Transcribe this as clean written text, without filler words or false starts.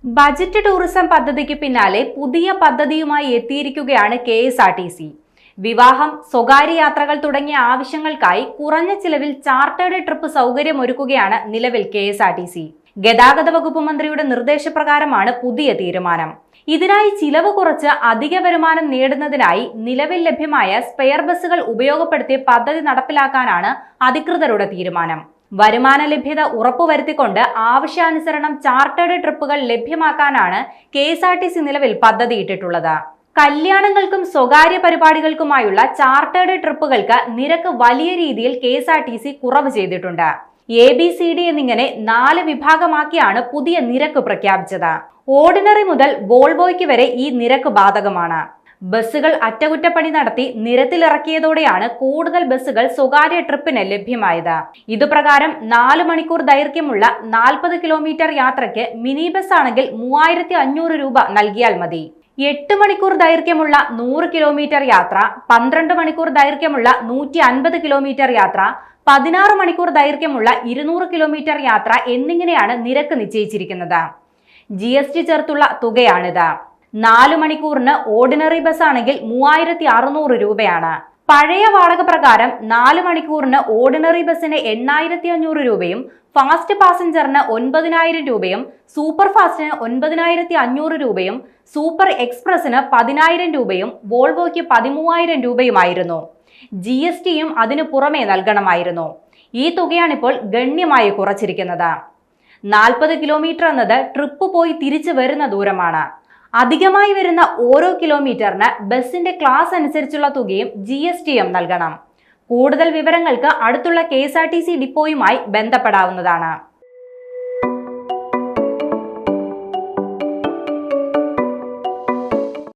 Budget tourism പദ്ധതിക്ക് പിന്നാലെ പുതിയ പദ്ധതിയുമായി എത്തിയിരിക്കുകയാണ് KSRTC. വിവാഹം, സ്വകാര്യ യാത്രകൾ തുടങ്ങിയ ആവശ്യങ്ങൾക്കായി കുറഞ്ഞ ചിലവിൽ ചാർട്ടേഡ് ട്രിപ്പ് സൗകര്യമൊരുക്കുകയാണ് നിലവിൽ KSRTC. ഗതാഗത വകുപ്പ് മന്ത്രിയുടെ നിർദ്ദേശപ്രകാരമാണ് പുതിയ തീരുമാനം. ഇതിനായി ചിലവ് കുറച്ച് അധിക വരുമാനം നേടുന്നതിനായി നിലവിൽ ലഭ്യമായ സ്പെയർ ബസ്സുകൾ ഉപയോഗപ്പെടുത്തി പദ്ധതി നടപ്പിലാക്കാനാണ് അധികൃതരുടെ തീരുമാനം. വരുമാന ലഭ്യത ഉറപ്പുവരുത്തിക്കൊണ്ട് ആവശ്യാനുസരണം ചാർട്ടേഡ് ട്രിപ്പുകൾ ലഭ്യമാക്കാനാണ് KSRTC നിലവിൽ പദ്ധതിയിട്ടിട്ടുള്ളത്. കല്യാണങ്ങൾക്കും സ്വകാര്യ പരിപാടികൾക്കുമായുള്ള ചാർട്ടേഡ് ട്രിപ്പുകൾക്ക് നിരക്ക് വലിയ രീതിയിൽ KSRTC കുറവ് ചെയ്തിട്ടുണ്ട്. ABCD എന്നിങ്ങനെ 4 വിഭാഗമാക്കിയാണ് പുതിയ നിരക്ക് പ്രഖ്യാപിച്ചത്. ഓർഡിനറി മുതൽ വോൾവോയ്ക്ക് വരെ ഈ നിരക്ക് ബാധകമാണ്. ബസ്സുകൾ അറ്റകുറ്റപ്പണി നടത്തി നിരത്തിലിറക്കിയതോടെയാണ് കൂടുതൽ ബസ്സുകൾ സ്വകാര്യ ട്രിപ്പിന് ലഭ്യമായത്. ഇതുപ്രകാരം 4 മണിക്കൂർ ദൈർഘ്യമുള്ള 40 കിലോമീറ്റർ യാത്രയ്ക്ക് മിനി ബസ് ആണെങ്കിൽ 3500 രൂപ നൽകിയാൽ മതി. 8 മണിക്കൂർ ദൈർഘ്യമുള്ള 100 കിലോമീറ്റർ യാത്ര, 12 മണിക്കൂർ ദൈർഘ്യമുള്ള 150 കിലോമീറ്റർ യാത്ര, 16 മണിക്കൂർ ദൈർഘ്യമുള്ള 200 കിലോമീറ്റർ യാത്ര എന്നിങ്ങനെയാണ് നിരക്ക് നിശ്ചയിച്ചിരിക്കുന്നത്. GST ചേർത്തുള്ള തുകയാണിത്. 4 മണിക്കൂറിന് ഓർഡിനറി ബസ് ആണെങ്കിൽ 3600 രൂപയാണ്. പഴയ വാടക പ്രകാരം 4 മണിക്കൂറിന് ഓർഡിനറി ബസ്സിന് 8500 രൂപയും ഫാസ്റ്റ് പാസഞ്ചറിന് 9000 രൂപയും സൂപ്പർ ഫാസ്റ്റിന് 9500 രൂപയും സൂപ്പർ എക്സ്പ്രസിന് 10000 രൂപയും വോൾവോയ്ക്ക് 13000 രൂപയുമായിരുന്നു. GSTയും അതിനു പുറമെ നൽകണമായിരുന്നു. ഈ തുകയാണിപ്പോൾ ഗണ്യമായി കുറച്ചിരിക്കുന്നത്. 40 കിലോമീറ്റർ എന്നത് ട്രിപ്പ് പോയി തിരിച്ചു വരുന്ന ദൂരമാണ്. അധികമായി വരുന്ന ഓരോ കിലോമീറ്ററിന് ബസിന്റെ ക്ലാസ് അനുസരിച്ചുള്ള തുകയും GSTയും നൽകണം. കൂടുതൽ വിവരങ്ങൾക്ക് അടുത്തുള്ള KSRTC ഡിപ്പോയുമായി ബന്ധപ്പെടാവുന്നതാണ്.